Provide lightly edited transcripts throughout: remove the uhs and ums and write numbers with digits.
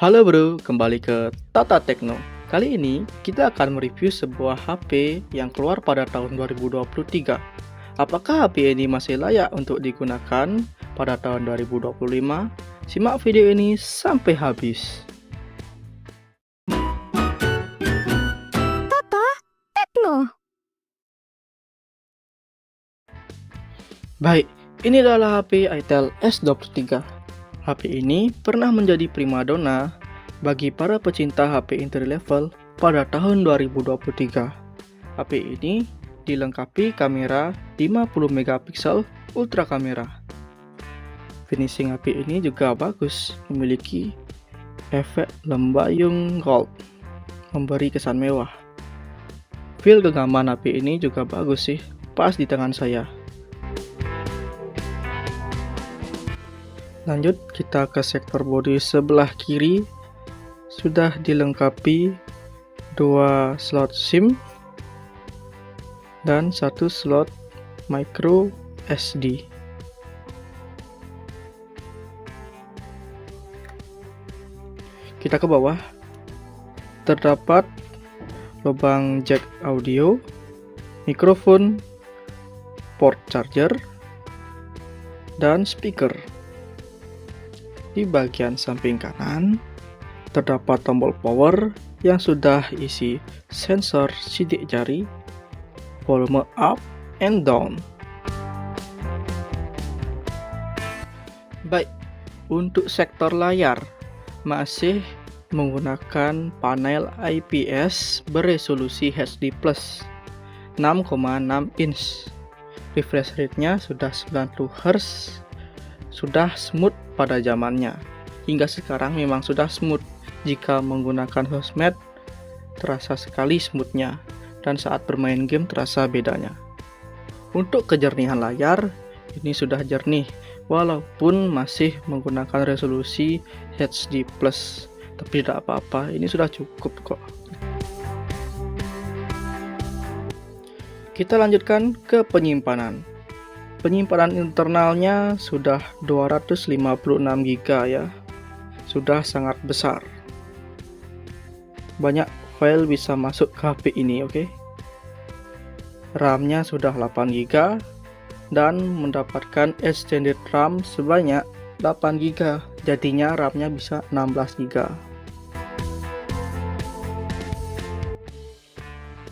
Halo bro, kembali ke Tata Tekno. Kali ini kita akan mereview sebuah HP yang keluar pada tahun 2023. Apakah HP ini masih layak untuk digunakan pada tahun 2025? Simak video ini sampai habis. Tata Tekno. Baik, ini adalah HP Itel S23. HP ini pernah menjadi primadona bagi para pecinta HP entry level pada tahun 2023. HP ini dilengkapi kamera 50 megapiksel ultra kamera. Finishing HP ini juga bagus, memiliki efek lembayung gold, memberi kesan mewah. Feel genggaman HP ini juga bagus sih, pas di tangan saya. Lanjut kita ke sektor bodi sebelah kiri, sudah dilengkapi 2 slot SIM dan 1 slot micro SD. Kita ke bawah, terdapat lubang jack audio, mikrofon, port charger, dan speaker. Di bagian samping kanan terdapat tombol power yang sudah isi sensor sidik jari, volume up and down. Baik, untuk sektor layar masih menggunakan panel IPS beresolusi HD+, 6,6 inch. Refresh rate-nya sudah 90 Hz, sudah smooth pada zamannya. Hingga sekarang memang sudah smooth. Jika menggunakan sosmed, terasa sekali smoothnya, dan saat bermain game terasa bedanya. Untuk kejernihan layar, ini sudah jernih, walaupun masih menggunakan resolusi HD+. Tapi tidak apa-apa, ini sudah cukup kok. Kita lanjutkan ke penyimpanan. Penyimpanan internalnya sudah 256 GB ya. Sudah sangat besar. Banyak file bisa masuk ke HP ini, oke. RAM-nya sudah 8 GB dan mendapatkan extended RAM sebanyak 8 GB. Jadinya RAM-nya bisa 16 GB.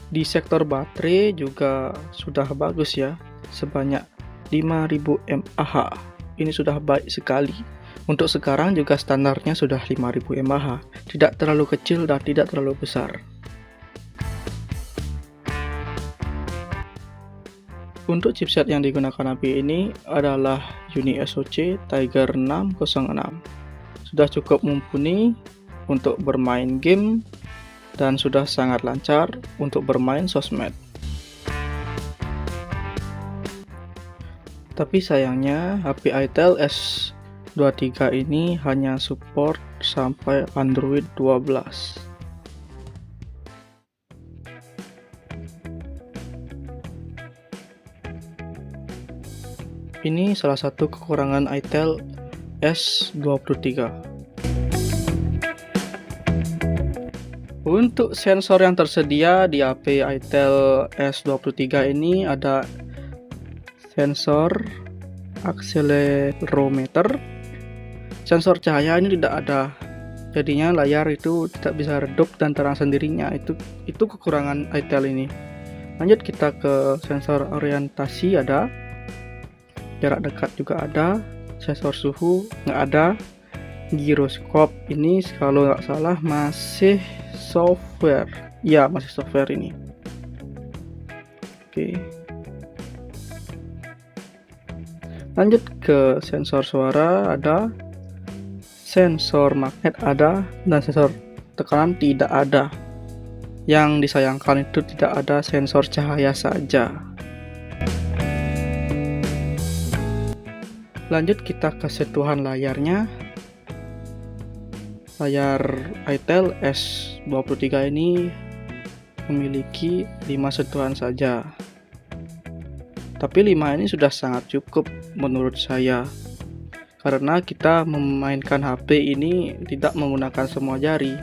Di sektor baterai juga sudah bagus ya, sebanyak 5000 mAh. Ini sudah baik sekali. Untuk sekarang juga standarnya sudah 5000 mAh, tidak terlalu kecil dan tidak terlalu besar. Untuk chipset yang digunakan HP ini adalah UniSoC Tiger 606. Sudah cukup mumpuni untuk bermain game dan sudah sangat lancar untuk bermain sosmed. Tapi sayangnya HP Itel S23 ini hanya support sampai Android 12. Ini salah satu kekurangan Itel S23. Untuk sensor yang tersedia di HP Itel S23 ini ada sensor akselerometer. Sensor cahaya ini tidak ada, jadinya layar itu tidak bisa redup dan terang sendirinya. Itu kekurangan Itel ini. Lanjut kita ke sensor orientasi, ada jarak dekat juga ada, sensor suhu nggak ada, giroskop ini kalau nggak salah masih software, ya masih software ini. Oke. Lanjut ke sensor suara, ada sensor magnet ada, dan sensor tekanan tidak ada. Yang disayangkan itu tidak ada sensor cahaya saja. Lanjut kita ke sentuhan layarnya. Layar Itel S23 ini memiliki 5 sentuhan saja. Tapi 5 ini sudah sangat cukup menurut saya. karena kita memainkan HP ini tidak menggunakan semua jari.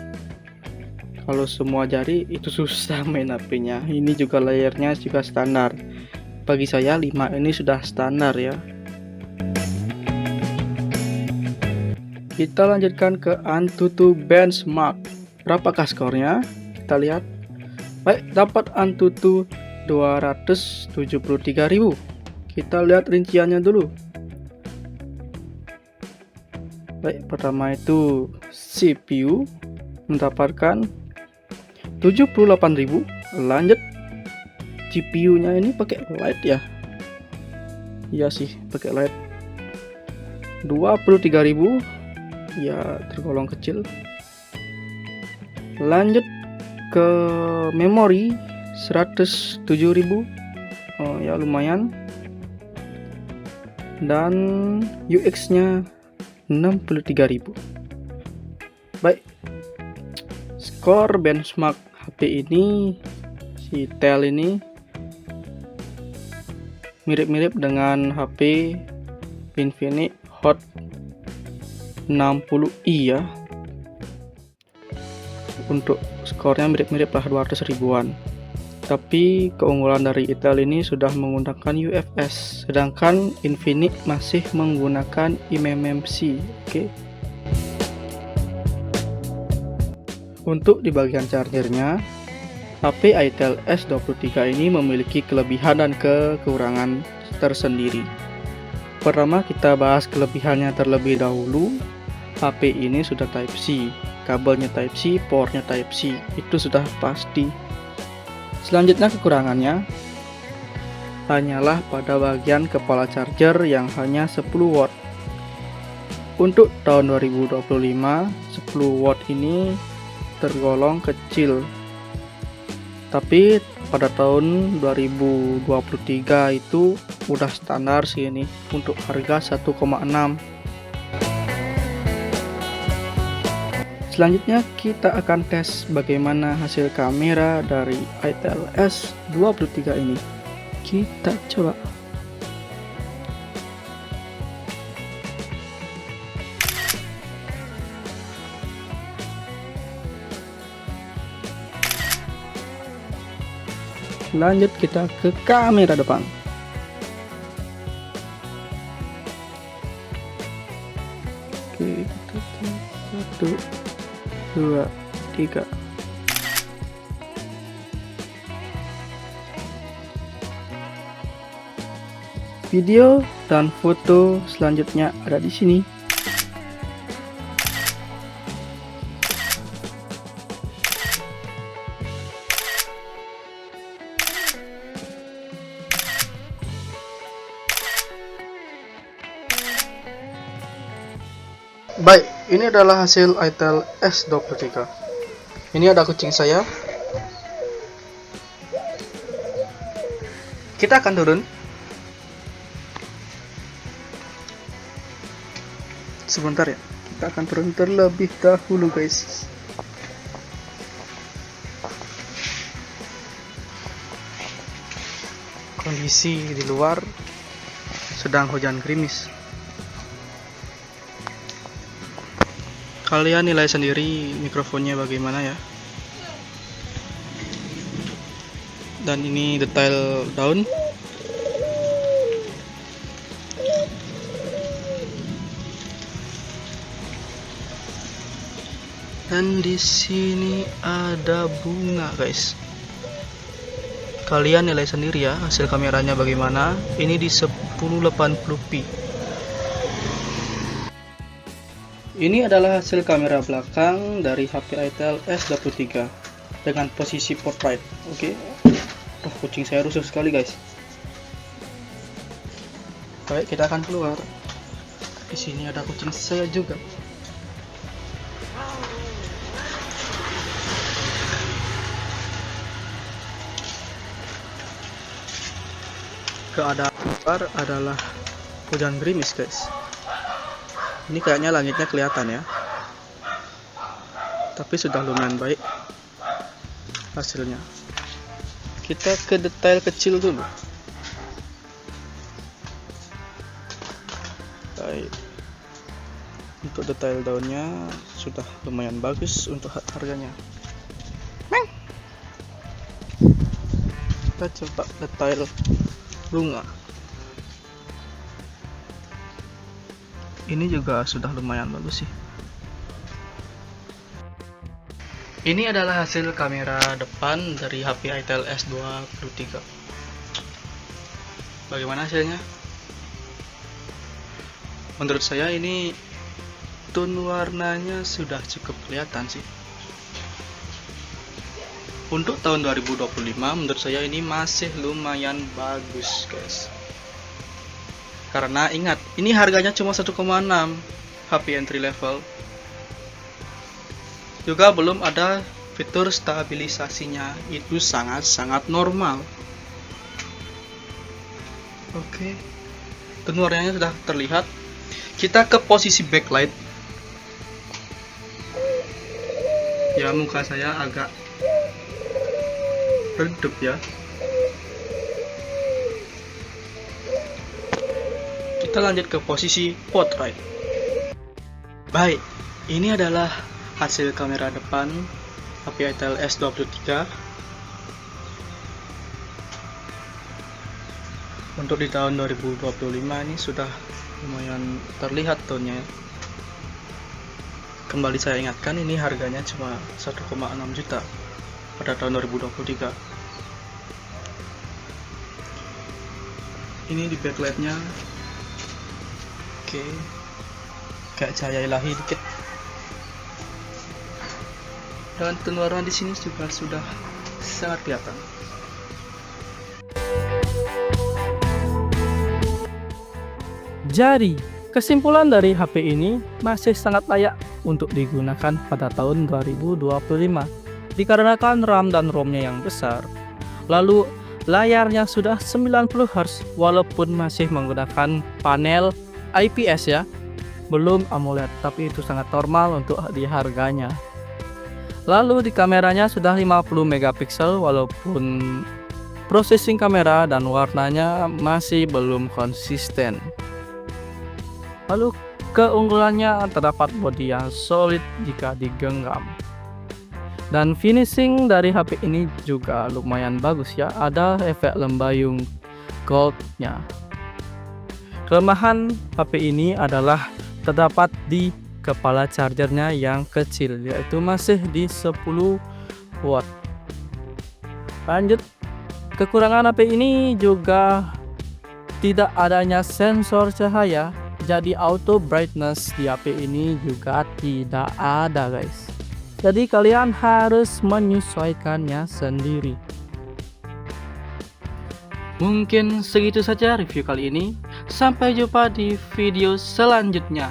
Kalau semua jari itu susah main HP-nya. Ini juga layarnya juga standar. Bagi saya 5 ini sudah standar ya. Kita lanjutkan ke Antutu benchmark. Berapakah skornya? Kita lihat. Baik, dapat Antutu 273.000. Kita lihat rinciannya dulu. Baik, pertama itu CPU mendapatkan 78.000. Lanjut, GPU-nya ini pakai light ya. Iya sih, pakai light. 23.000. Ya, tergolong kecil. Lanjut ke memori 107.000. Oh ya, lumayan. Dan UX-nya 63.000. Baik, skor benchmark HP ini, si Tel ini mirip-mirip dengan HP Infinix Hot 60i ya. Untuk skornya mirip-mirip lah, 200 ribuan. Tapi keunggulan dari Intel ini sudah menggunakan UFS, sedangkan Infinix masih menggunakan eMMC. Oke. Untuk di bagian chargernya, HP Itel S23 ini memiliki kelebihan dan kekurangan tersendiri. Pertama, kita bahas kelebihannya terlebih dahulu. HP ini sudah Type-C, kabelnya Type-C, portnya Type-C, itu sudah pasti. Selanjutnya kekurangannya hanyalah pada bagian kepala charger yang hanya 10 watt. Untuk tahun 2025, 10 watt ini tergolong kecil. Tapi pada tahun 2023 itu udah standar sih ini untuk harga 1,6. Selanjutnya kita akan tes bagaimana hasil kamera dari Itel S23 ini. Kita coba. Lanjut kita ke kamera depan. Oke, 1, 2, 3. Video dan foto selanjutnya ada di sini. Baik, ini adalah hasil Itel S23. Ini ada kucing saya. Kita akan turun. Sebentar ya, kita akan turun terlebih dahulu guys. Kondisi di luar sedang hujan gerimis. Kalian nilai sendiri mikrofonnya bagaimana ya. Dan ini detail daun. Dan di sini ada bunga guys. Kalian nilai sendiri ya hasil kameranya bagaimana. Ini di 1080p. Ini adalah hasil kamera belakang dari HP Itel S23 dengan posisi portrait. Oke. Kucing saya rusuh sekali guys. Baik, kita akan keluar. Di sini ada kucing saya juga. Keadaan luar adalah hujan gerimis guys. Ini kayaknya langitnya kelihatan ya. Tapi sudah lumayan baik hasilnya. Kita ke detail kecil dulu. Baik. Untuk detail daunnya sudah lumayan bagus untuk harganya. Kita coba detail bunga. Ini juga sudah lumayan bagus sih. Ini adalah hasil kamera depan dari HP Itel S23. Bagaimana hasilnya? Menurut saya ini tone warnanya sudah cukup kelihatan sih. Untuk tahun 2025 menurut saya ini masih lumayan bagus guys. Karena ingat, ini harganya cuma 1,6 HP entry level. Juga belum ada fitur stabilisasinya, itu sangat-sangat normal. Oke, tone warnanya sudah terlihat. Kita ke posisi backlight. Ya, muka saya agak redup ya. Kita lanjut ke posisi portrait. Baik, ini adalah hasil kamera depan HP Itel S23. Untuk di tahun 2025 ini sudah lumayan terlihat tone-nya. Kembali saya ingatkan, ini harganya cuma 1,6 juta pada tahun 2023. Ini di backlightnya. Oke, kayak cahaya ilahi dikit. Dan tone warna di sini juga sudah sangat kelihatan. Jadi, kesimpulan dari HP ini masih sangat layak untuk digunakan pada tahun 2025 dikarenakan RAM dan ROM-nya yang besar. Lalu, layarnya sudah 90 Hz walaupun masih menggunakan panel IPS ya. Belum AMOLED, tapi itu sangat normal untuk di harganya. Lalu di kameranya sudah 50 megapiksel walaupun processing kamera dan warnanya masih belum konsisten. Lalu keunggulannya terdapat bodi yang solid jika digenggam. Dan finishing dari HP ini juga lumayan bagus ya, ada efek lembayung goldnya. Kelemahan HP ini adalah terdapat di kepala chargernya yang kecil, yaitu masih di 10 watt. Lanjut, kekurangan HP ini juga tidak adanya sensor cahaya, jadi auto brightness di HP ini juga tidak ada guys. Jadi kalian harus menyesuaikannya sendiri. Mungkin segitu saja review kali ini. Sampai jumpa di video selanjutnya.